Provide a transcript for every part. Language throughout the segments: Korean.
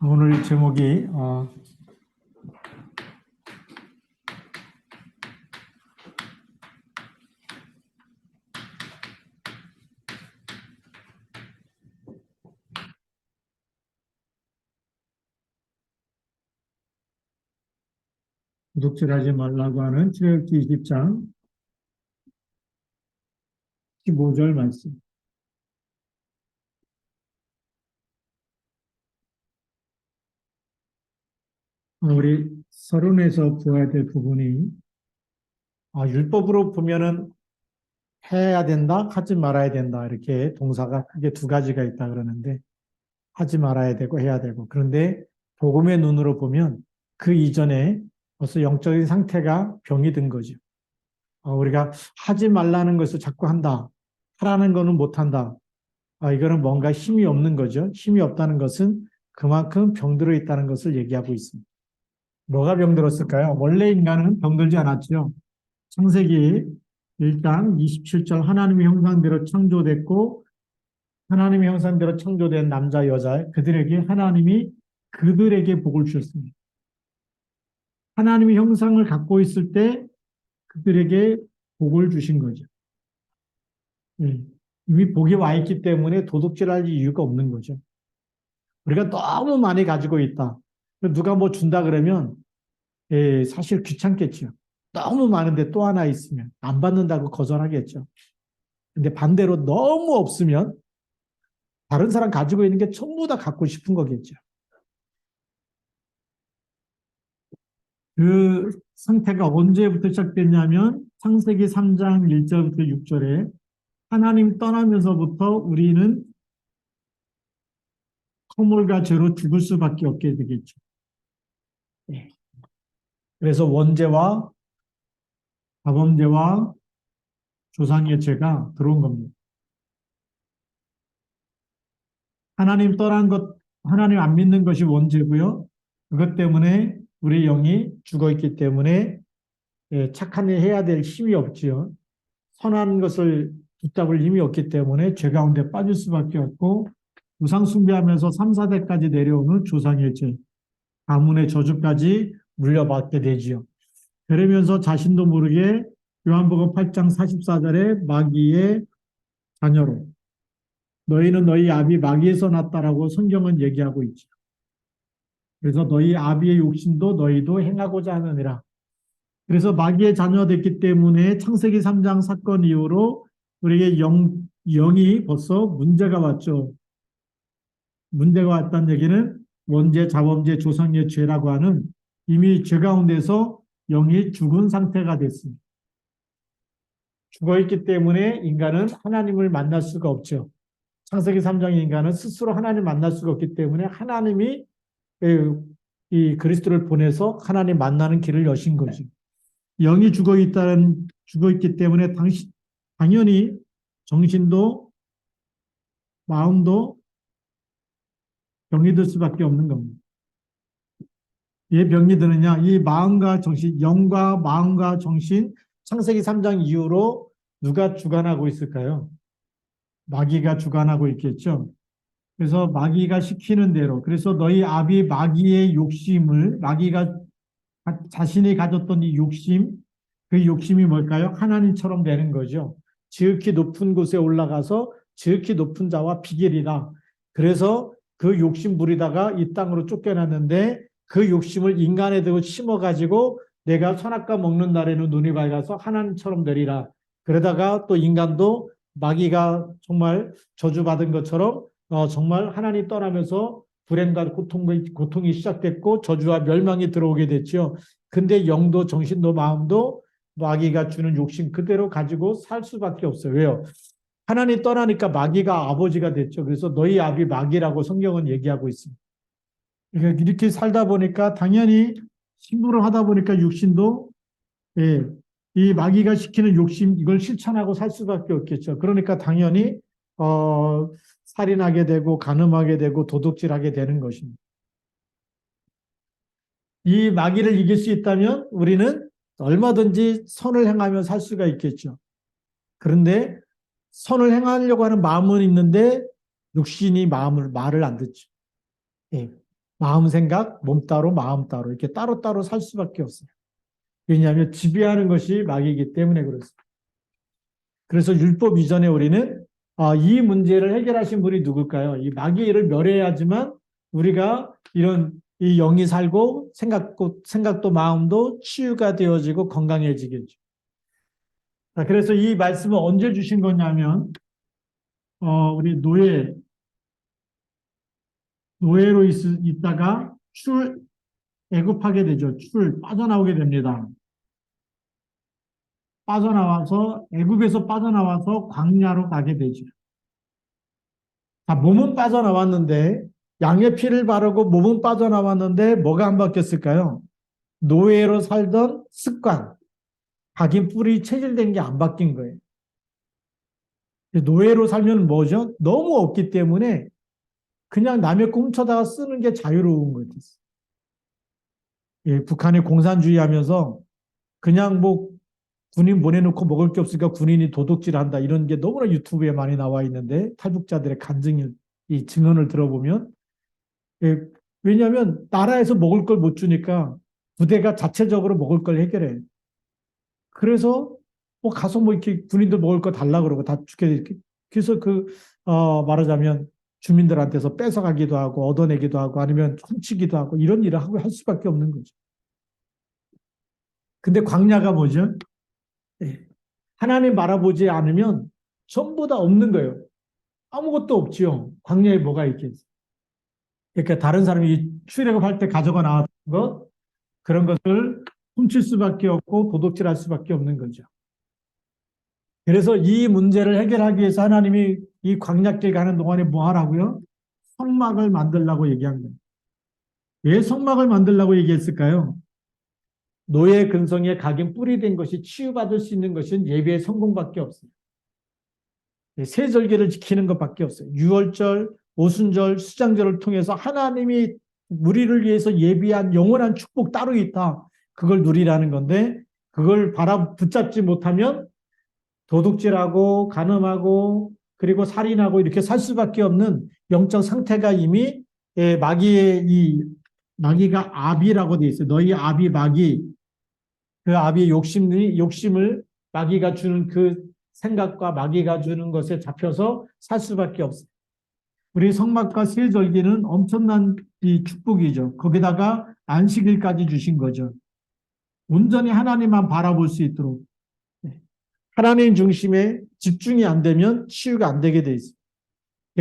오늘 제목이 도둑질하지 말라고 하는 출애굽기 20장 15절 말씀. 우리 서론에서 보아야 될 부분이 율법으로 보면은 해야 된다, 하지 말아야 된다 이렇게 동사가 크게 두 가지가 있다 그러는데 하지 말아야 되고 해야 되고, 그런데 복음의 눈으로 보면 그 이전에 벌써 영적인 상태가 병이 든 거죠. 우리가 하지 말라는 것을 자꾸 한다, 하라는 거는 못한다. 이거는 뭔가 힘이 없는 거죠. 힘이 없다는 것은 그만큼 병들어 있다는 것을 얘기하고 있습니다. 뭐가 병들었을까요? 원래 인간은 병들지 않았죠. 창세기 1장 27절, 하나님의 형상대로 창조됐고 하나님의 형상대로 창조된 남자 여자 그들에게 하나님이 그들에게 복을 주셨습니다. 하나님의 형상을 갖고 있을 때 그들에게 복을 주신 거죠. 이미 복이 와 있기 때문에 도둑질할 이유가 없는 거죠. 우리가 너무 많이 가지고 있다. 누가 뭐 준다 그러면 사실 귀찮겠죠. 너무 많은데 또 하나 있으면 안 받는다고 거절하겠죠. 근데 반대로 너무 없으면 다른 사람 가지고 있는 게 전부 다 갖고 싶은 거겠죠. 그 상태가 언제부터 시작됐냐면 창세기 3장 1절부터 6절에 하나님 떠나면서부터 우리는 허물과 죄로 죽을 수밖에 없게 되겠죠. 그래서 원죄와 자범죄와 조상의 죄가 들어온 겁니다. 하나님 떠난 것, 하나님 안 믿는 것이 원죄고요. 그것 때문에 우리 영이 죽어 있기 때문에 착한 일 해야 될 힘이 없지요. 선한 것을 붙잡을 힘이 없기 때문에 죄 가운데 빠질 수밖에 없고, 우상 숭배하면서 3, 4대까지 내려오는 조상의 죄, 가문의 저주까지 물려받게 되지요. 그러면서 자신도 모르게 요한복음 8장 44절에 마귀의 자녀로, 너희는 너희 아비 마귀에서 났다라고 성경은 얘기하고 있죠. 그래서 너희 아비의 욕심도 너희도 행하고자 하느니라. 그래서 마귀의 자녀가 됐기 때문에 창세기 3장 사건 이후로 우리에게 영이 벌써 문제가 왔죠. 문제가 왔다는 얘기는 원죄, 자범죄, 조상의 죄라고 하는 이미 죄 가운데서 영이 죽은 상태가 됐습니다. 죽어있기 때문에 인간은 하나님을 만날 수가 없죠. 창세기 3장의 인간은 스스로 하나님 만날 수가 없기 때문에 하나님이 이 그리스도를 보내서 하나님 만나는 길을 여신 거죠. 영이 죽어있기 때문에 당연히 정신도 마음도 병이 들 수밖에 없는 겁니다. 왜 병이 드느냐? 이 마음과 정신, 영과 마음과 정신, 창세기 3장 이후로 누가 주관하고 있을까요? 마귀가 주관하고 있겠죠. 그래서 마귀가 시키는 대로, 그래서 너희 아비 마귀의 욕심을, 마귀가 자신이 가졌던 이 욕심, 그 욕심이 뭘까요? 하나님처럼 되는 거죠. 지극히 높은 곳에 올라가서 지극히 높은 자와 비결이다. 그래서 그 욕심 부리다가 이 땅으로 쫓겨났는데 그 욕심을 인간에 대고 심어가지고 내가 선악과 먹는 날에는 눈이 밝아서 하나님처럼 되리라. 그러다가 또 인간도 마귀가 정말 저주받은 것처럼 정말 하나님 떠나면서 불행과 고통이 시작됐고 저주와 멸망이 들어오게 됐죠. 근데 영도 정신도 마음도 마귀가 주는 욕심 그대로 가지고 살 수밖에 없어요. 왜요? 하나님 떠나니까 마귀가 아버지가 됐죠. 그래서 너희 아비 마귀라고 성경은 얘기하고 있습니다. 그러니까 이렇게 살다 보니까 당연히 힘으로 하다 보니까 육신도 이 마귀가 시키는 욕심 이걸 실천하고 살 수밖에 없겠죠. 그러니까 당연히 살인하게 되고 간음하게 되고 도둑질하게 되는 것입니다. 이 마귀를 이길 수 있다면 우리는 얼마든지 선을 행하며 살 수가 있겠죠. 그런데 선을 행하려고 하는 마음은 있는데 육신이 말을 안 듣죠. 예. 마음 생각, 몸 따로, 마음 따로 이렇게 따로따로 살 수밖에 없어요. 왜냐하면 지배하는 것이 마귀이기 때문에 그렇습니다. 그래서 율법 이전에 우리는 이 문제를 해결하신 분이 누굴까요? 이 마귀를 멸해야지만 우리가 이런 이 영이 살고 생각도 마음도 치유가 되어지고 건강해지겠죠. 자, 그래서 이 말씀을 언제 주신 거냐면 우리 노예로 있다가 애굽하게 되죠. 빠져나오게 됩니다. 애굽에서 빠져나와서 광야로 가게 되죠. 자, 몸은 빠져나왔는데, 양의 피를 바르고 몸은 빠져나왔는데, 뭐가 안 바뀌었을까요? 노예로 살던 습관, 각인 뿌리 체질된 게 안 바뀐 거예요. 노예로 살면 뭐죠? 너무 없기 때문에 그냥 남의 거 훔쳐다가 쓰는 게 자유로운 거죠. 예, 북한이 공산주의 하면서 그냥 뭐 군인 보내놓고 먹을 게 없으니까 군인이 도둑질한다 이런 게 너무나 유튜브에 많이 나와 있는데 탈북자들의 이 증언을 들어보면 예, 왜냐하면 나라에서 먹을 걸 못 주니까 부대가 자체적으로 먹을 걸 해결해. 그래서 뭐 가서 뭐 이렇게 군인들 먹을 거 달라 그러고 다 주게 이렇게. 그래서 말하자면 주민들한테서 뺏어가기도 하고 얻어내기도 하고 아니면 훔치기도 하고 이런 일을 하고 할 수밖에 없는 거죠. 근데 광야가 뭐죠? 예. 하나님 바라보지 않으면 전부 다 없는 거예요. 아무것도 없지요. 광야에 뭐가 있겠어요. 그러니까 다른 사람이 출애굽할 때 가져가 나왔던 것 그런 것을 훔칠 수밖에 없고 도둑질할 수밖에 없는 거죠. 그래서 이 문제를 해결하기 위해서 하나님이 이 광야길 가는 동안에 뭐 하라고요? 성막을 만들라고 얘기한 거예요. 왜 성막을 만들라고 얘기했을까요? 노예 근성에 각인 뿌리 된 것이 치유받을 수 있는 것은 예배의 성공밖에 없어요. 세절기를 지키는 것밖에 없어요. 유월절, 오순절, 수장절을 통해서 하나님이 우리를 위해서 예비한 영원한 축복 따로 있다. 그걸 누리라는 건데 그걸 붙잡지 못하면 도둑질하고 간음하고 그리고 살인하고 이렇게 살 수밖에 없는 영적 상태가 이미 마귀가 아비라고 돼 있어요. 너희 아비 마귀 그 아비의 욕심을 마귀가 주는 그 생각과 마귀가 주는 것에 잡혀서 살 수밖에 없어요. 우리 성막과 세절기는 엄청난 이 축복이죠. 거기다가 안식일까지 주신 거죠. 온전히 하나님만 바라볼 수 있도록. 하나님 중심에 집중이 안 되면 치유가 안 되게 돼 있어요.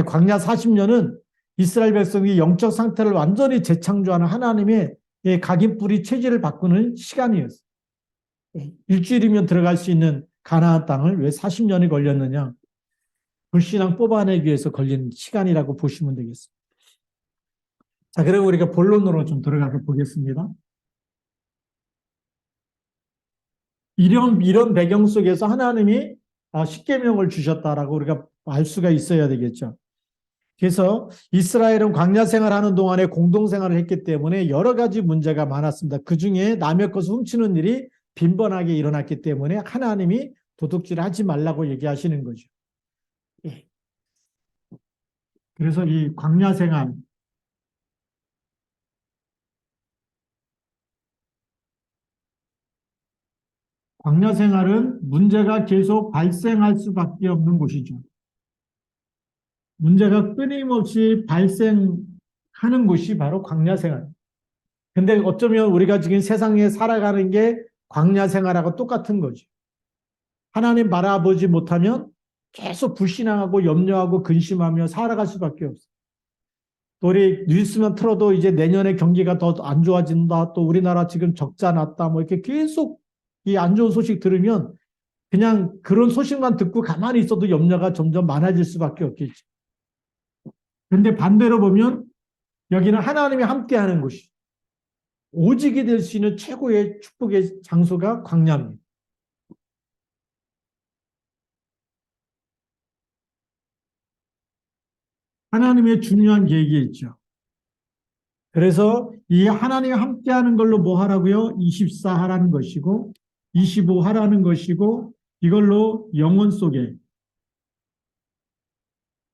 광야 40년은 이스라엘 백성이 영적 상태를 완전히 재창조하는 하나님의 각인뿌리 체질을 바꾸는 시간이었어요. 일주일이면 들어갈 수 있는 가나안 땅을 왜 40년이 걸렸느냐? 불신앙 뽑아내기 위해서 걸린 시간이라고 보시면 되겠습니다. 자, 그리고 우리가 본론으로 좀 들어가서 보겠습니다. 이런 배경 속에서 하나님이 십계명을 주셨다라고 우리가 알 수가 있어야 되겠죠. 그래서 이스라엘은 광야 생활하는 동안에 공동생활을 했기 때문에 여러 가지 문제가 많았습니다. 그중에 남의 것을 훔치는 일이 빈번하게 일어났기 때문에 하나님이 도둑질을 하지 말라고 얘기하시는 거죠. 예. 그래서 이 광야 생활은 문제가 계속 발생할 수밖에 없는 곳이죠. 문제가 끊임없이 발생하는 곳이 바로 광야 생활. 근데 어쩌면 우리가 지금 세상에 살아가는 게 광야 생활하고 똑같은 거죠. 하나님 바라보지 못하면 계속 불신앙하고 염려하고 근심하며 살아갈 수밖에 없어요. 또 우리 뉴스만 틀어도 이제 내년에 경기가 더 안 좋아진다. 또 우리나라 지금 적자 났다. 뭐 이렇게 계속 이 안 좋은 소식 들으면 그냥 그런 소식만 듣고 가만히 있어도 염려가 점점 많아질 수밖에 없겠죠. 그런데 반대로 보면 여기는 하나님이 함께하는 곳이 오직이 될 수 있는 최고의 축복의 장소가 광야입니다. 하나님의 중요한 계획이 있죠. 그래서 이 하나님이 함께하는 걸로 뭐 하라고요? 24 하라는 것이고 25 하라는 것이고 이걸로 영혼 속에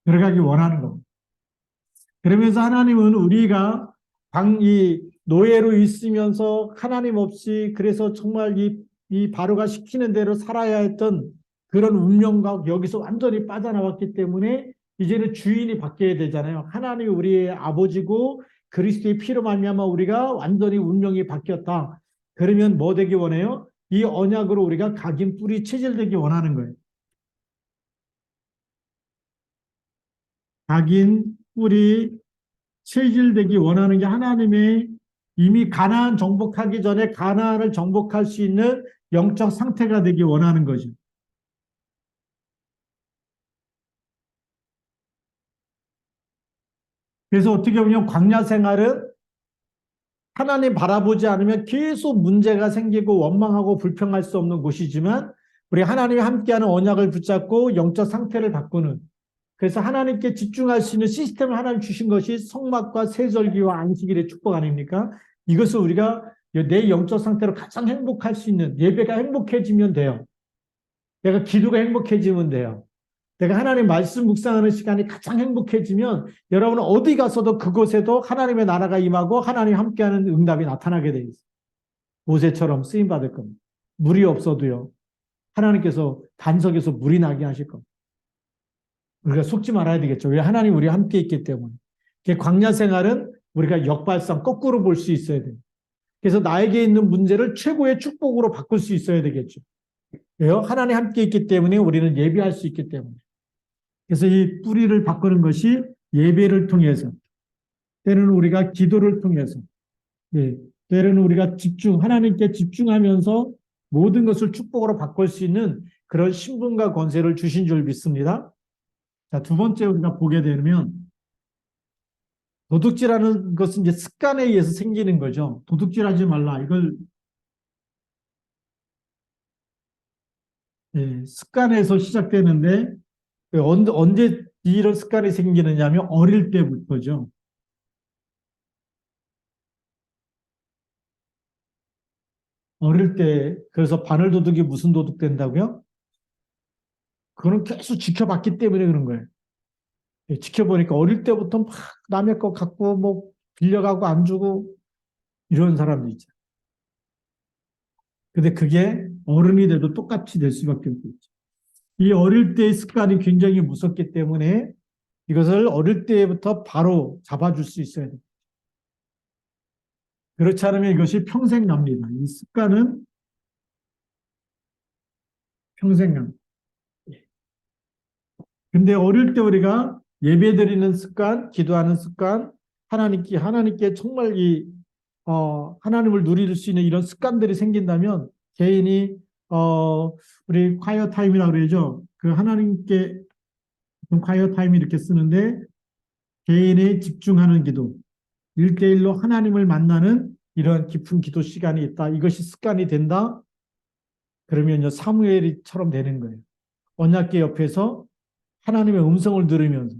들어가기 원하는 겁니다. 그러면서 하나님은 우리가 이 노예로 있으면서 하나님 없이 그래서 정말 이 바로가 시키는 대로 살아야 했던 그런 운명과 여기서 완전히 빠져나왔기 때문에 이제는 주인이 바뀌어야 되잖아요. 하나님이 우리의 아버지고 그리스도의 피로 말미암아 우리가 완전히 운명이 바뀌었다. 그러면 뭐 되기 원해요? 이 언약으로 우리가 각인 뿌리 체질되기 원하는 거예요. 각인 뿌리 체질되기 원하는 게 하나님의 이미 가나안 정복하기 전에 가나안을 정복할 수 있는 영적 상태가 되기 원하는 거죠. 그래서 어떻게 보면 광야 생활은 하나님 바라보지 않으면 계속 문제가 생기고 원망하고 불평할 수 없는 곳이지만 우리 하나님이 함께하는 언약을 붙잡고 영적 상태를 바꾸는 그래서 하나님께 집중할 수 있는 시스템을 하나님 주신 것이 성막과 세절기와 안식일의 축복 아닙니까? 이것을 우리가 내 영적 상태로 가장 행복할 수 있는 예배가 행복해지면 돼요. 내가 기도가 행복해지면 돼요. 내가 하나님 말씀 묵상하는 시간이 가장 행복해지면 여러분은 어디 가서도 그곳에도 하나님의 나라가 임하고 하나님 함께하는 응답이 나타나게 돼 있어요. 모세처럼 쓰임 받을 겁니다. 물이 없어도요. 하나님께서 반석에서 물이 나게 하실 겁니다. 우리가 속지 말아야 되겠죠. 왜 하나님 우리와 함께 있기 때문에. 광야 생활은 우리가 역발상 거꾸로 볼 수 있어야 돼요. 그래서 나에게 있는 문제를 최고의 축복으로 바꿀 수 있어야 되겠죠. 왜요? 하나님 함께 있기 때문에 우리는 예배할 수 있기 때문에. 그래서 이 뿌리를 바꾸는 것이 예배를 통해서, 때로는 우리가 기도를 통해서, 예, 때로는 우리가 하나님께 집중하면서 모든 것을 축복으로 바꿀 수 있는 그런 신분과 권세를 주신 줄 믿습니다. 자, 두 번째 우리가 보게 되면 도둑질하는 것은 이제 습관에 의해서 생기는 거죠. 도둑질하지 말라. 이걸 습관에서 시작되는데 언제 이런 습관이 생기느냐 하면 어릴 때부터죠. 어릴 때 그래서 바늘도둑이 무슨 도둑 된다고요? 그거는 계속 지켜봤기 때문에 그런 거예요. 지켜보니까 어릴 때부터 막 남의 거 갖고 뭐 빌려가고 안 주고 이런 사람들 있죠. 근데 그게 어른이 돼도 똑같이 될 수밖에 없죠. 이 어릴 때의 습관이 굉장히 무섭기 때문에 이것을 어릴 때부터 바로 잡아줄 수 있어야 돼요. 그렇지 않으면 이것이 평생 납니다. 이 습관은 평생 납니다. 근데 어릴 때 우리가 예배 드리는 습관, 기도하는 습관, 하나님께 정말 하나님을 누릴 수 있는 이런 습관들이 생긴다면 개인이, 우리 콰이어 타임이라고 그러죠. 그 하나님께 콰이어 타임 이렇게 쓰는데 개인이 집중하는 기도, 일대일로 하나님을 만나는 이런 깊은 기도 시간이 있다. 이것이 습관이 된다. 그러면요, 사무엘이처럼 되는 거예요. 언약궤 옆에서 하나님의 음성을 들으면서.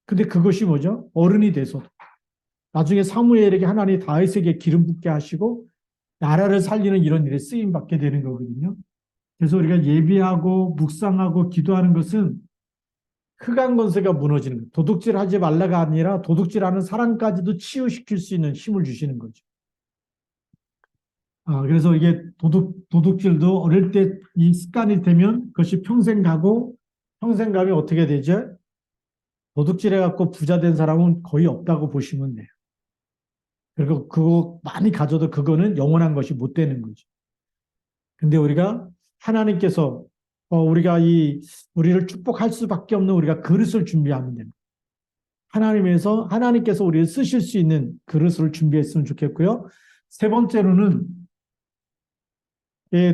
근데 그것이 뭐죠? 어른이 돼서. 나중에 사무엘에게 하나님이 다윗에게 기름 붓게 하시고 나라를 살리는 이런 일에 쓰임 받게 되는 거거든요. 그래서 우리가 예비하고 묵상하고 기도하는 것은 흑암 권세가 무너지는 거예요. 도둑질하지 말라가 아니라 도둑질하는 사람까지도 치유시킬 수 있는 힘을 주시는 거죠. 그래서 이게 도둑질도 어릴 때 이 습관이 되면 그것이 평생 가고 평생 가면 어떻게 되죠? 도둑질해갖고 부자 된 사람은 거의 없다고 보시면 돼요. 그리고 그거 많이 가져도 그거는 영원한 것이 못 되는 거죠. 근데 우리가 하나님께서 우리를 축복할 수밖에 없는 우리가 그릇을 준비하면 됩니다. 하나님께서 우리를 쓰실 수 있는 그릇을 준비했으면 좋겠고요. 세 번째로는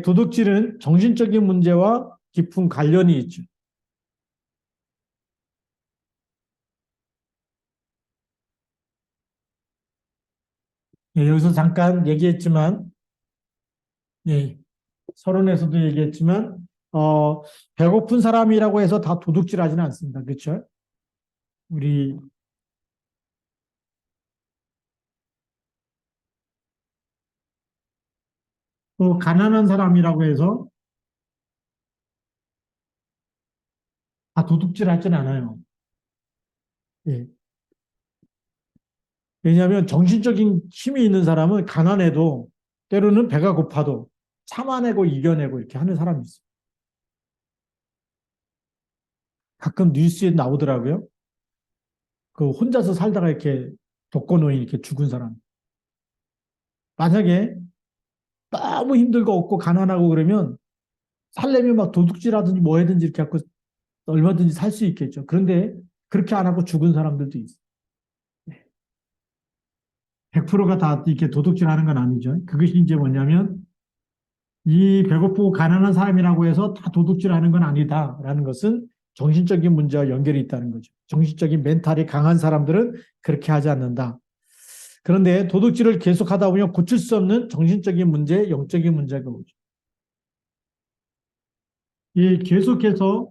도둑질은 정신적인 문제와 깊은 관련이 있죠. 여기서 잠깐 얘기했지만, 예, 서론에서도 얘기했지만, 배고픈 사람이라고 해서 다 도둑질 하지는 않습니다. 그렇죠? 우리, 또 가난한 사람이라고 해서 다 도둑질 하진 않아요. 예. 왜냐하면 정신적인 힘이 있는 사람은 가난해도 때로는 배가 고파도 참아내고 이겨내고 이렇게 하는 사람이 있어요. 가끔 뉴스에 나오더라고요. 그 혼자서 살다가 이렇게 독거노인 이렇게 죽은 사람. 만약에 너무 힘들고 없고 가난하고 그러면 살려면 막 도둑질하든지 뭐 하든지 이렇게 하고 얼마든지 살 수 있겠죠. 그런데 그렇게 안 하고 죽은 사람들도 있어요. 100%가 다 이렇게 도둑질하는 건 아니죠. 그것이 이제 뭐냐면 이 배고프고 가난한 사람이라고 해서 다 도둑질하는 건 아니다라는 것은 정신적인 문제와 연결이 있다는 거죠. 정신적인 멘탈이 강한 사람들은 그렇게 하지 않는다. 그런데 도둑질을 계속하다 보면 고칠 수 없는 정신적인 문제, 영적인 문제가 오죠. 이 계속해서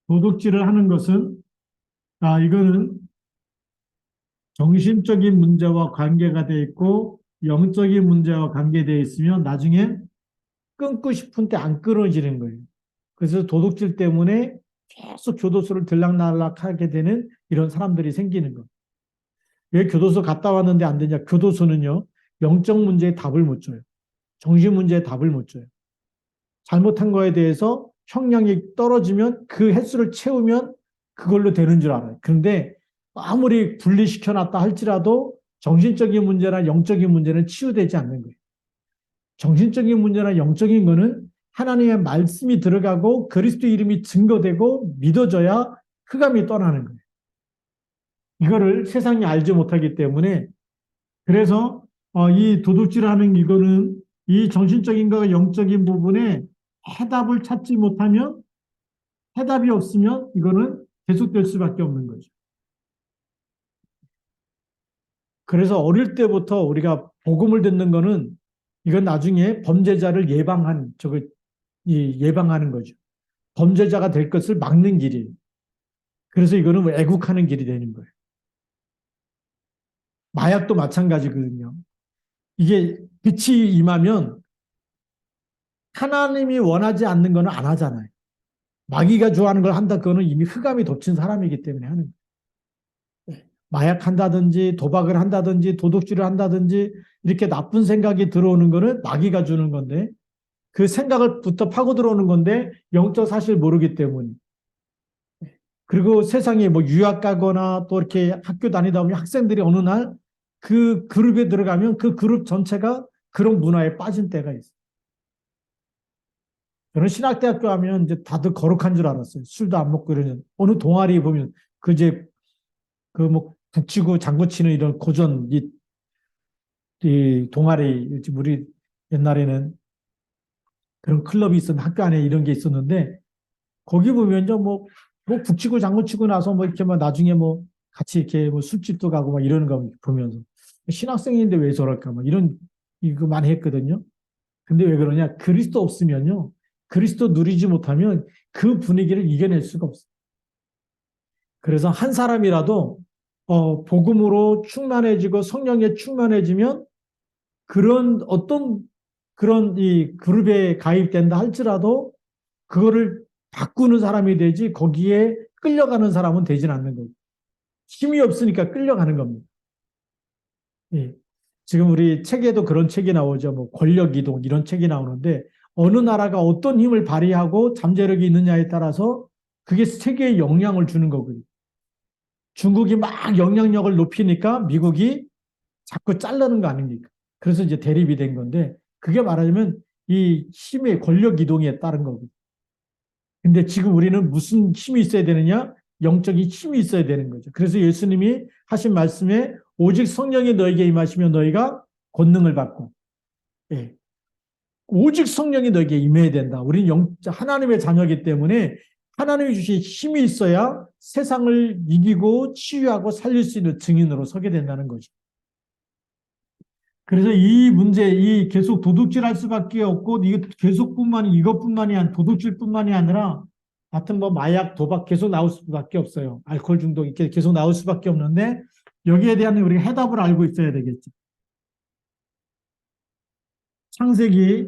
도둑질을 하는 것은 이거는 정신적인 문제와 관계가 돼 있고 영적인 문제와 관계되어 있으면 나중에 끊고 싶은 때 안 끊어지는 거예요. 그래서 도둑질 때문에 계속 교도소를 들락날락하게 되는 이런 사람들이 생기는 거예요. 왜 교도소 갔다 왔는데 안 되냐? 교도소는요, 영적 문제에 답을 못 줘요. 정신 문제에 답을 못 줘요. 잘못한 거에 대해서 형량이 떨어지면 그 횟수를 채우면 그걸로 되는 줄 알아요. 그런데 아무리 분리시켜 놨다 할지라도 정신적인 문제나 영적인 문제는 치유되지 않는 거예요. 정신적인 문제나 영적인 거는 하나님의 말씀이 들어가고 그리스도 이름이 증거되고 믿어져야 흑암이 떠나는 거예요. 이거를 세상이 알지 못하기 때문에 그래서 이 도둑질하는 이거는 이 정신적인 것과 영적인 부분에 해답을 찾지 못하면 해답이 없으면 이거는 계속될 수밖에 없는 거죠. 그래서 어릴 때부터 우리가 복음을 듣는 거는 이건 나중에 범죄자를 예방하는 거죠. 범죄자가 될 것을 막는 길이에요. 그래서 이거는 애국하는 길이 되는 거예요. 마약도 마찬가지거든요. 이게 빛이 임하면 하나님이 원하지 않는 거는 안 하잖아요. 마귀가 좋아하는 걸 한다, 그거는 이미 흑암이 덮친 사람이기 때문에 하는 거예요. 마약한다든지 도박을 한다든지 도둑질을 한다든지 이렇게 나쁜 생각이 들어오는 거는 마귀가 주는 건데 그 생각을부터 파고 들어오는 건데 영적 사실 모르기 때문에 그리고 세상에 뭐 유학 가거나 또 이렇게 학교 다니다 보면 학생들이 어느 날 그 그룹에 들어가면 그 그룹 전체가 그런 문화에 빠진 때가 있어요. 저는 신학대학교 하면 이제 다들 거룩한 줄 알았어요. 술도 안 먹고 이러는. 어느 동아리 보면 그 이제 그 뭐 북치고 장구치는 이런 고전 이 동아리 우리 옛날에는 그런 클럽이 있었는데 학교 안에 이런 게 있었는데 거기 보면요 뭐 북치고 장구치고 나서 뭐 이렇게 막 나중에 뭐 같이 이렇게 뭐 술집도 가고 막 이러는 거 보면서 신학생인데 왜 저럴까 막 이런 이거 많이 했거든요. 근데 왜 그러냐? 그리스도 없으면요. 그리스도 누리지 못하면 그 분위기를 이겨낼 수가 없어요. 그래서 한 사람이라도 복음으로 충만해지고 성령에 충만해지면 그런 어떤 그런 이 그룹에 가입된다 할지라도 그거를 바꾸는 사람이 되지 거기에 끌려가는 사람은 되진 않는 거예요. 힘이 없으니까 끌려가는 겁니다. 예. 지금 우리 책에도 그런 책이 나오죠. 뭐 권력 이동 이런 책이 나오는데 어느 나라가 어떤 힘을 발휘하고 잠재력이 있느냐에 따라서 그게 세계에 영향을 주는 거거든요. 중국이 막 영향력을 높이니까 미국이 자꾸 자르는 거 아닙니까? 그래서 이제 대립이 된 건데 그게 말하자면 이 힘의 권력 이동에 따른 거거든요. 근데 지금 우리는 무슨 힘이 있어야 되느냐? 영적인 힘이 있어야 되는 거죠. 그래서 예수님이 하신 말씀에 오직 성령이 너에게 임하시면 너희가 권능을 받고 예. 오직 성령이 너에게 임해야 된다. 우리는 하나님의 자녀이기 때문에 하나님이 주신 힘이 있어야 세상을 이기고 치유하고 살릴 수 있는 증인으로 서게 된다는 거죠. 그래서 이 문제, 이 계속 도둑질할 수밖에 없고 이것뿐만이 아니라 도둑질뿐만이 아니라 하여튼 뭐 마약, 도박 계속 나올 수밖에 없어요. 알코올 중독 이렇게 계속 나올 수밖에 없는데 여기에 대한 우리가 해답을 알고 있어야 되겠죠. 창세기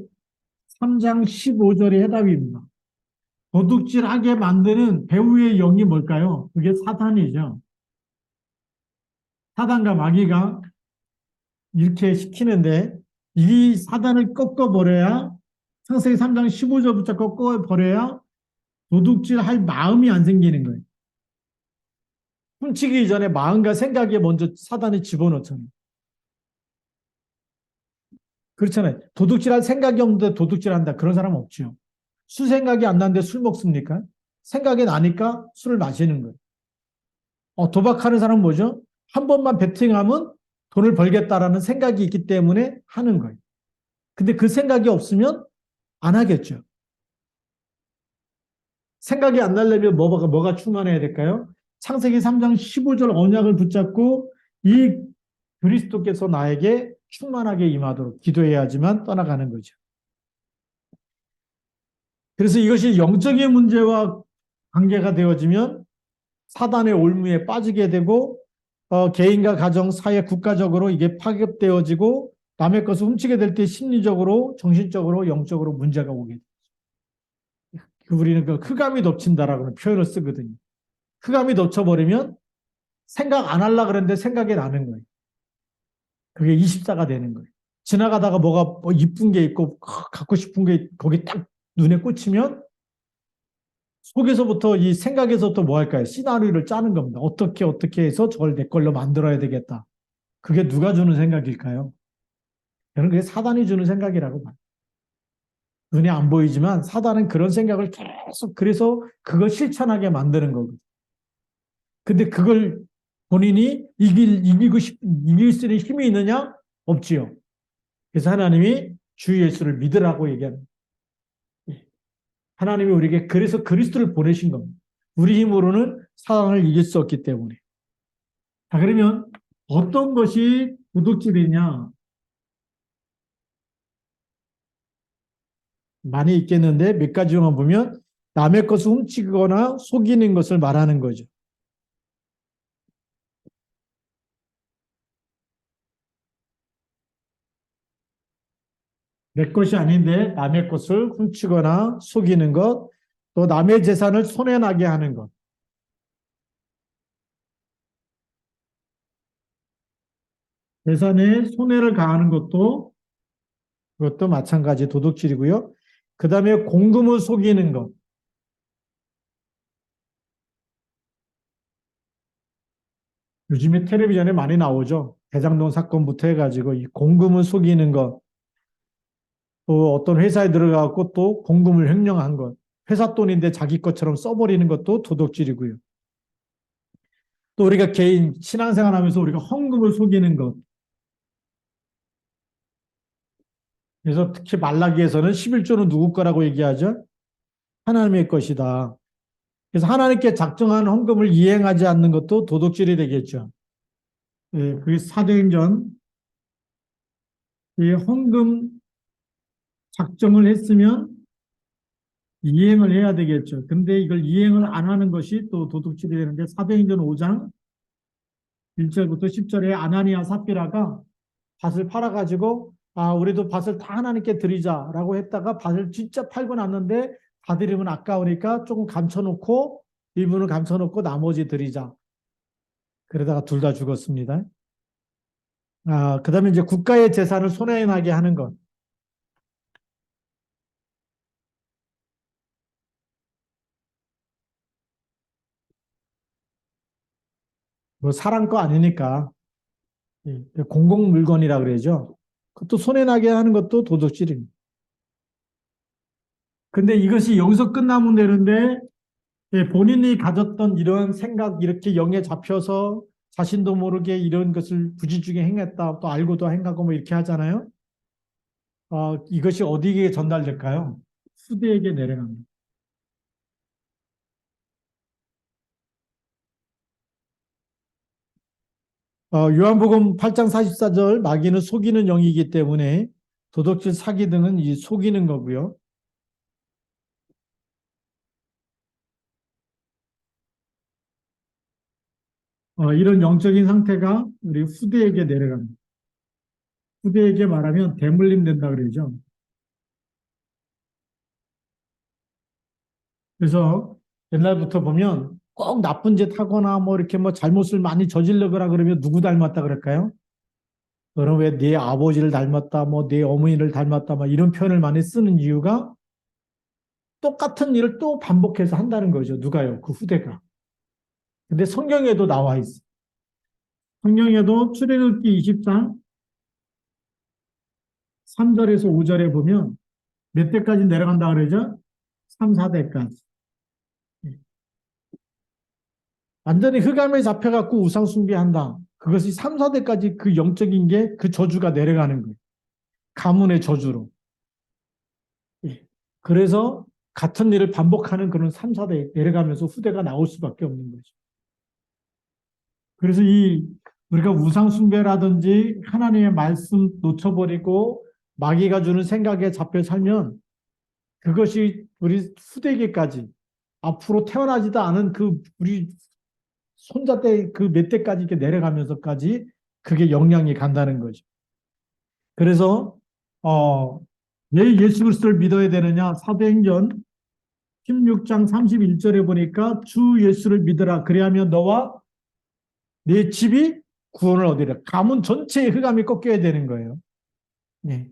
3장 15절의 해답입니다. 도둑질하게 만드는 배후의 영이 뭘까요? 그게 사탄이죠. 사단과 마귀가 이렇게 시키는데 이 사단을 꺾어버려야 창세기 3장 15절부터 꺾어버려야 도둑질 할 마음이 안 생기는 거예요. 훔치기 이전에 마음과 생각에 먼저 사단이 집어넣잖아요. 그렇잖아요. 도둑질할 생각이 없는데 도둑질한다. 그런 사람 없죠. 술 생각이 안 나는데 술 먹습니까? 생각이 나니까 술을 마시는 거예요. 도박하는 사람은 뭐죠? 한 번만 베팅하면 돈을 벌겠다라는 생각이 있기 때문에 하는 거예요. 근데 그 생각이 없으면 안 하겠죠. 생각이 안 나려면 뭐가 충만해야 될까요? 창세기 3장 15절 언약을 붙잡고 이 그리스도께서 나에게 충만하게 임하도록 기도해야지만 떠나가는 거죠. 그래서 이것이 영적인 문제와 관계가 되어지면 사단의 올무에 빠지게 되고 개인과 가정, 사회, 국가적으로 이게 파급되어지고 남의 것을 훔치게 될 때 심리적으로, 정신적으로, 영적으로 문제가 오게 돼요. 우리는 그 흑암이 덮친다라고 표현을 쓰거든요. 흑암이 덮쳐버리면 생각 안 하려고 그랬는데 생각이 나는 거예요. 그게 24가 되는 거예요. 지나가다가 뭐가 이쁜 게 있고 갖고 싶은 게 거기 딱 눈에 꽂히면 속에서부터 이 생각에서부터 뭐 할까요? 시나리오를 짜는 겁니다. 어떻게 해서 저걸 내 걸로 만들어야 되겠다. 그게 누가 주는 생각일까요? 저는 그게 사단이 주는 생각이라고 봐요. 눈에 안 보이지만 사단은 그런 생각을 계속 그래서 그걸 실천하게 만드는 거거든요. 근데 그걸 본인이 이길 수 있는 힘이 있느냐? 없지요. 그래서 하나님이 주 예수를 믿으라고 얘기합니다. 하나님이 우리에게 그래서 그리스도를 보내신 겁니다. 우리 힘으로는 사단을 이길 수 없기 때문에. 자, 그러면 어떤 것이 도둑질이냐? 많이 있겠는데 몇 가지만 보면 남의 것을 훔치거나 속이는 것을 말하는 거죠. 내 것이 아닌데 남의 것을 훔치거나 속이는 것, 또 남의 재산을 손해나게 하는 것. 재산에 손해를 가하는 것도 그것도 마찬가지 도둑질이고요. 그 다음에 공금을 속이는 것. 요즘에 텔레비전에 많이 나오죠. 대장동 사건부터 해가지고 이 공금을 속이는 것, 또 어떤 회사에 들어가고 또 공금을 횡령한 것, 회사 돈인데 자기 것처럼 써버리는 것도 도둑질이고요. 또 우리가 개인 신앙생활하면서 우리가 헌금을 속이는 것. 그래서 특히 말라기에서는 11조는 누구 거라고 얘기하죠? 하나님의 것이다. 그래서 하나님께 작정한 헌금을 이행하지 않는 것도 도둑질이 되겠죠. 예, 그게 사도행전 이 헌금 작정을 했으면 이행을 해야 되겠죠. 근데 이걸 이행을 안 하는 것이 또 도둑질이 되는데 사도행전 5장 1절부터 10절에 아나니아 삽비라가 밭을 팔아가지고 우리도 밭을 다 하나님께 드리자라고 했다가 밭을 진짜 팔고 났는데 다 드리면 아까우니까 조금 감춰놓고 일부는 감춰놓고 나머지 드리자. 그러다가 둘 다 죽었습니다. 그다음에 이제 국가의 재산을 손해나게 하는 것. 뭐 사람 거 아니니까 공공 물건이라 그러죠. 그것도 손해나게 하는 것도 도둑질입니다. 근데 이것이 여기서 끝나면 되는데 본인이 가졌던 이런 생각 이렇게 영에 잡혀서 자신도 모르게 이런 것을 부지중에 행했다 또 알고도 행하고 뭐 이렇게 하잖아요. 이것이 어디에 전달될까요? 후대에게 내려갑니다. 요한복음 8장 44절 마귀는 속이는 영이기 때문에 도덕질 사기 등은 이 속이는 거고요. 이런 영적인 상태가 우리 후대에게 내려갑니다. 후대에게 말하면 대물림 된다 그러죠. 그래서 옛날부터 보면 꼭 나쁜 짓 하거나 뭐 이렇게 뭐 잘못을 많이 저질러거나 그러면 누구 닮았다 그럴까요? 너는 왜 네 아버지를 닮았다, 뭐 네 어머니를 닮았다, 막 이런 표현을 많이 쓰는 이유가 똑같은 일을 또 반복해서 한다는 거죠. 누가요? 그 후대가. 근데 성경에도 나와 있어. 성경에도 출애굽기 20장 3절에서 5절에 보면 몇 대까지 내려간다 그러죠? 3, 4대까지. 완전히 흑암에 잡혀갖고 우상 숭배한다. 그것이 3, 4대까지 그 영적인 게 그 저주가 내려가는 거예요. 가문의 저주로. 예. 그래서 같은 일을 반복하는 그런 3, 4대 내려가면서 후대가 나올 수밖에 없는 거죠. 그래서 이 우리가 우상 숭배라든지 하나님의 말씀 놓쳐버리고 마귀가 주는 생각에 잡혀 살면 그것이 우리 후대기까지 앞으로 태어나지도 않은 그 우리 손자 때 그 몇 대까지 이렇게 내려가면서까지 그게 영향이 간다는 거죠. 그래서 왜 예수 그리스도를 믿어야 되느냐? 사도행전 16장 31절에 보니까 주 예수를 믿으라. 그리하면 너와 내 집이 구원을 얻으리라. 가문 전체의 흑암이 꺾여야 되는 거예요. 네.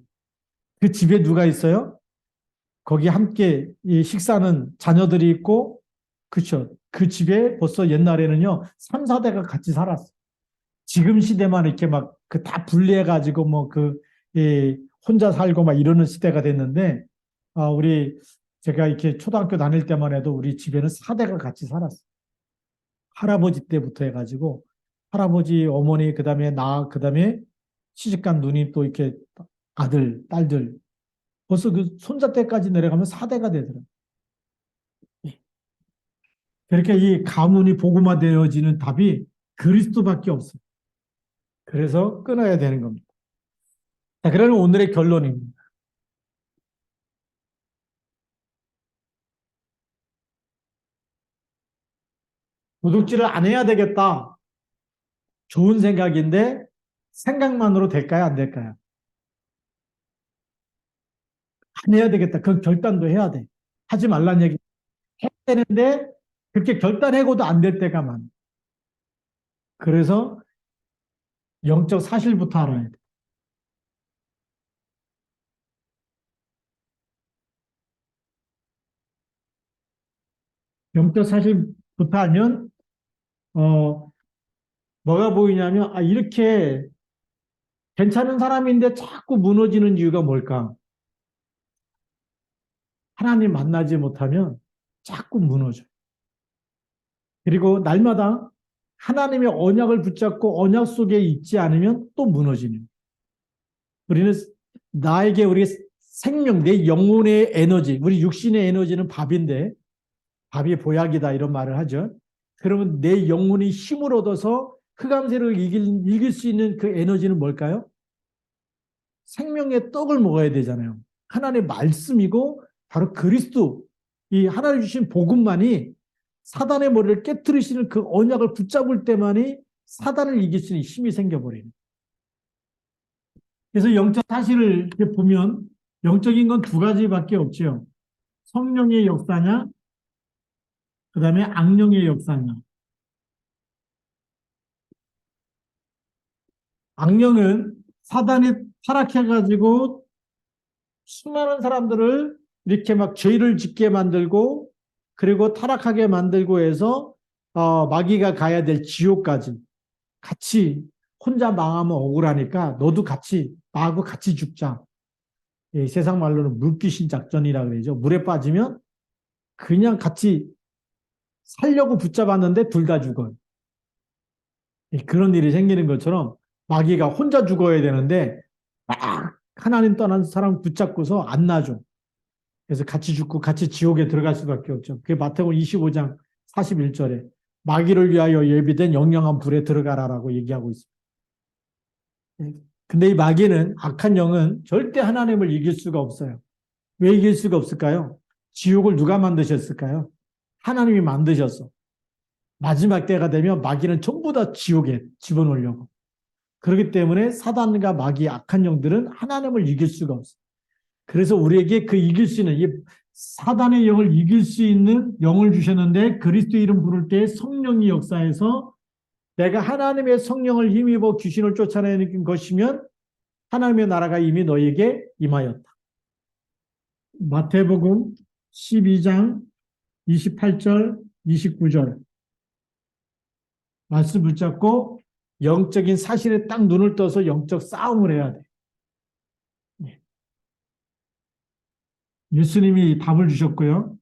그 집에 누가 있어요? 거기 함께 이 식사는 자녀들이 있고, 그렇죠. 그 집에 벌써 옛날에는요, 3, 4대가 같이 살았어. 지금 시대만 이렇게 막 그 다 분리해가지고 뭐 그, 혼자 살고 막 이러는 시대가 됐는데, 우리 제가 이렇게 초등학교 다닐 때만 해도 우리 집에는 4대가 같이 살았어. 할아버지 때부터 해가지고, 할아버지, 어머니, 그 다음에 나, 그 다음에 시집간 누님 또 이렇게 아들, 딸들. 벌써 그 손자 때까지 내려가면 4대가 되더라고요. 그렇게 이 가문이 복음화되어지는 답이 그리스도밖에 없어요. 그래서 끊어야 되는 겁니다. 자, 그러면 오늘의 결론입니다. 도둑질을 안 해야 되겠다. 좋은 생각인데 생각만으로 될까요? 안 될까요? 안 해야 되겠다. 그건 결단도 해야 돼. 하지 말란 얘기 해야 되는데 그렇게 결단하고도 안 될 때가 많아. 그래서 영적 사실부터 알아야 돼. 영적 사실부터 알면 뭐가 보이냐면 이렇게 괜찮은 사람인데 자꾸 무너지는 이유가 뭘까? 하나님 만나지 못하면 자꾸 무너져. 그리고 날마다 하나님의 언약을 붙잡고 언약 속에 있지 않으면 또 무너지는. 우리는 나에게 우리 생명, 내 영혼의 에너지, 우리 육신의 에너지는 밥인데 밥이 보약이다 이런 말을 하죠. 그러면 내 영혼이 힘을 얻어서 흑암세를 이길 수 있는 그 에너지는 뭘까요? 생명의 떡을 먹어야 되잖아요. 하나님의 말씀이고 바로 그리스도, 이 하나님 주신 복음만이 사단의 머리를 깨뜨리시는 그 언약을 붙잡을 때만이 사단을 이길 수 있는 힘이 생겨버리는. 그래서 영적 사실을 이렇게 보면 영적인 건 두 가지밖에 없죠. 성령의 역사냐, 그 다음에 악령의 역사냐. 악령은 사단이 타락해가지고 수많은 사람들을 이렇게 막 죄를 짓게 만들고 그리고 타락하게 만들고 해서 마귀가 가야 될 지옥까지 같이 혼자 망하면 억울하니까 너도 같이 나하고 같이 죽자. 예, 세상 말로는 물귀신 작전이라 그러죠. 물에 빠지면 그냥 같이 살려고 붙잡았는데 둘 다 죽어요. 예, 그런 일이 생기는 것처럼 마귀가 혼자 죽어야 되는데 막 하나님 떠난 사람 붙잡고서 안 놔줘. 그래서 같이 죽고 같이 지옥에 들어갈 수밖에 없죠. 그게 마태복음 25장 41절에 마귀를 위하여 예비된 영영한 불에 들어가라라고 얘기하고 있습니다. 근데 이 마귀는 악한 영은 절대 하나님을 이길 수가 없어요. 왜 이길 수가 없을까요? 지옥을 누가 만드셨을까요? 하나님이 만드셨어. 마지막 때가 되면 마귀는 전부 다 지옥에 집어넣으려고. 그렇기 때문에 사단과 마귀 악한 영들은 하나님을 이길 수가 없어. 그래서 우리에게 그 이길 수 있는 사단의 영을 이길 수 있는 영을 주셨는데 그리스도 이름 부를 때 성령이 역사해서 내가 하나님의 성령을 힘입어 귀신을 쫓아내는 것이면 하나님의 나라가 이미 너에게 임하였다. 마태복음 12장 28절, 29절 말씀 붙잡고 영적인 사실에 딱 눈을 떠서 영적 싸움을 해야 돼. 예수님이 답을 주셨고요.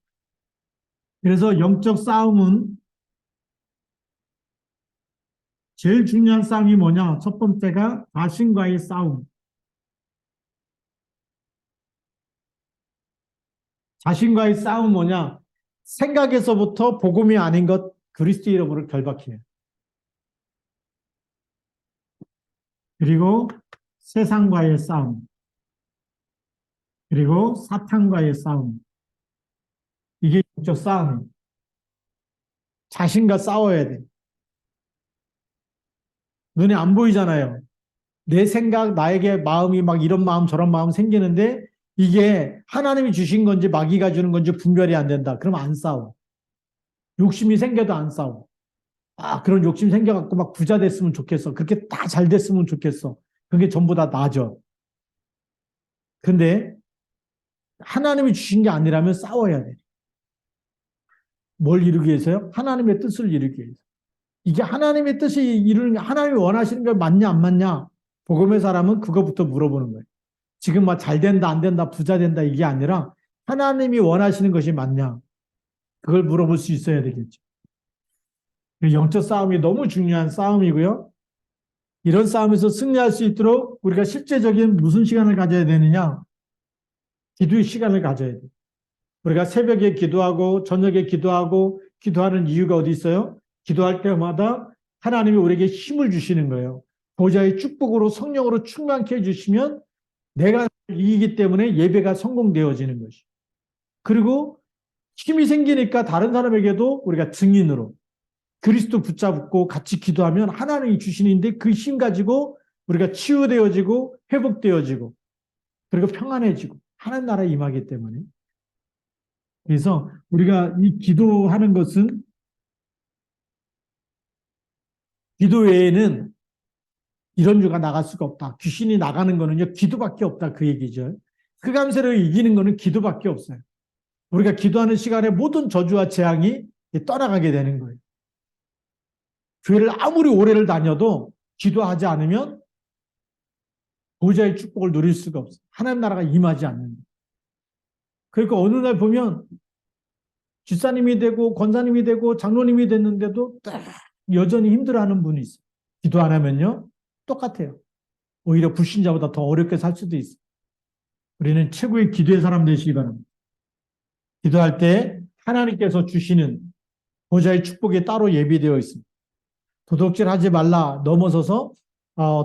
그래서 영적 싸움은 제일 중요한 싸움이 뭐냐? 첫 번째가 자신과의 싸움. 자신과의 싸움 뭐냐? 생각에서부터 복음이 아닌 것 그리스도 이름으로 결박해요. 그리고 세상과의 싸움. 그리고 사탄과의 싸움. 이게 영적 싸움이에요. 자신과 싸워야 돼. 눈에 안 보이잖아요. 내 생각, 나에게 마음이 막 이런 마음 저런 마음 생기는데 이게 하나님이 주신 건지 마귀가 주는 건지 분별이 안 된다. 그러면 안 싸워. 욕심이 생겨도 안 싸워. 아, 그런 욕심 생겨갖고 막 부자 됐으면 좋겠어. 그렇게 다 잘 됐으면 좋겠어. 그게 전부 다 나죠. 근데 하나님이 주신 게 아니라면 싸워야 돼. 뭘 이루기 위해서요? 하나님의 뜻을 이루기 위해서. 이게 하나님의 뜻이 이루는 게 하나님이 원하시는 게 맞냐 안 맞냐? 복음의 사람은 그거부터 물어보는 거예요. 지금 막 잘 된다 안 된다 부자 된다 이게 아니라 하나님이 원하시는 것이 맞냐? 그걸 물어볼 수 있어야 되겠죠. 영적 싸움이 너무 중요한 싸움이고요. 이런 싸움에서 승리할 수 있도록 우리가 실제적인 무슨 시간을 가져야 되느냐? 기도의 시간을 가져야 돼요. 우리가 새벽에 기도하고 저녁에 기도하고 기도하는 이유가 어디 있어요? 기도할 때마다 하나님이 우리에게 힘을 주시는 거예요. 보좌의 축복으로 성령으로 충만케 해주시면 내가 이기기 때문에 예배가 성공되어지는 것이. 그리고 힘이 생기니까 다른 사람에게도 우리가 증인으로 그리스도 붙잡고 같이 기도하면 하나님이 주시는데 그 힘 가지고 우리가 치유되어지고 회복되어지고 그리고 평안해지고 하나님 나라에 임하기 때문에. 그래서 우리가 이 기도하는 것은 기도 외에는 이런 주가 나갈 수가 없다. 귀신이 나가는 거는요, 기도밖에 없다. 그 얘기죠. 흑암세를 이기는 거는 기도밖에 없어요. 우리가 기도하는 시간에 모든 저주와 재앙이 떠나가게 되는 거예요. 교회를 아무리 오래를 다녀도 기도하지 않으면 보좌의 축복을 누릴 수가 없어요. 하나님 나라가 임하지 않는다. 그러니까 어느 날 보면 집사님이 되고 권사님이 되고 장로님이 됐는데도 여전히 힘들어하는 분이 있어요. 기도 안 하면요. 똑같아요. 오히려 불신자보다 더 어렵게 살 수도 있어요. 우리는 최고의 기도의 사람 되시기 바랍니다. 기도할 때 하나님께서 주시는 보좌의 축복이 따로 예비되어 있습니다. 도둑질하지 말라 넘어서서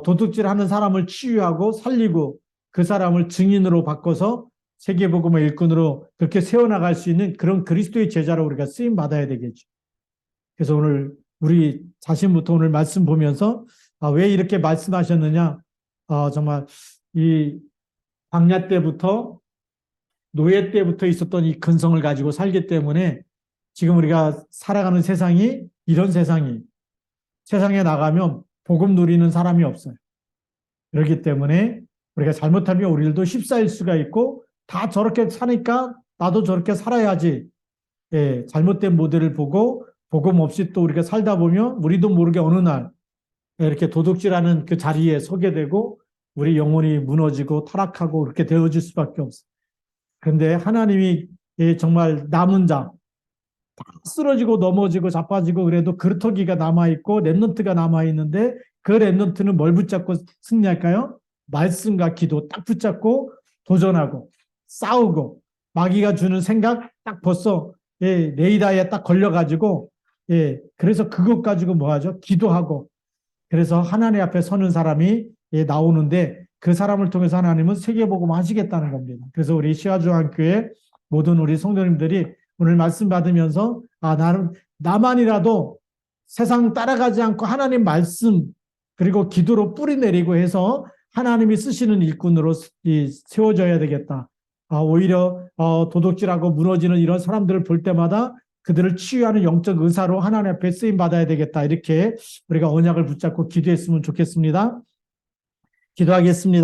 도둑질하는 사람을 치유하고 살리고 그 사람을 증인으로 바꿔서 세계복음의 일꾼으로 그렇게 세워나갈 수 있는 그런 그리스도의 제자로 우리가 쓰임 받아야 되겠죠. 그래서 오늘 우리 자신부터 오늘 말씀 보면서 왜 이렇게 말씀하셨느냐? 정말 이 광야 때부터 노예 때부터 있었던 이 근성을 가지고 살기 때문에 지금 우리가 살아가는 세상이 이런 세상이 세상에 나가면 복음 누리는 사람이 없어요. 그렇기 때문에 우리가 잘못하면 우리들도 휩싸일 수가 있고 다 저렇게 사니까 나도 저렇게 살아야지. 예, 잘못된 모델을 보고 복음 없이 또 우리가 살다 보면 우리도 모르게 어느 날 이렇게 도둑질하는 그 자리에 서게 되고 우리 영혼이 무너지고 타락하고 그렇게 되어질 수밖에 없어요. 그런데 하나님이 정말 남은 자, 다 쓰러지고 넘어지고 자빠지고 그래도 그루터기가 남아있고 랩넌트가 남아있는데 그 랩넌트는 뭘 붙잡고 승리할까요? 말씀과 기도 딱 붙잡고 도전하고 싸우고 마귀가 주는 생각 딱 벌써 레이더에 딱 걸려가지고 그래서 그것 가지고 뭐 하죠? 기도하고 그래서 하나님 앞에 서는 사람이 나오는데 그 사람을 통해서 하나님은 세계복음 하시겠다는 겁니다. 그래서 우리 시아중앙교회 모든 우리 성도님들이 오늘 말씀 받으면서 나만이라도 세상 따라가지 않고 하나님 말씀 그리고 기도로 뿌리 내리고 해서 하나님이 쓰시는 일꾼으로 세워져야 되겠다. 오히려 도둑질하고 무너지는 이런 사람들을 볼 때마다 그들을 치유하는 영적 의사로 하나님 앞에 쓰임 받아야 되겠다. 이렇게 우리가 언약을 붙잡고 기도했으면 좋겠습니다. 기도하겠습니다.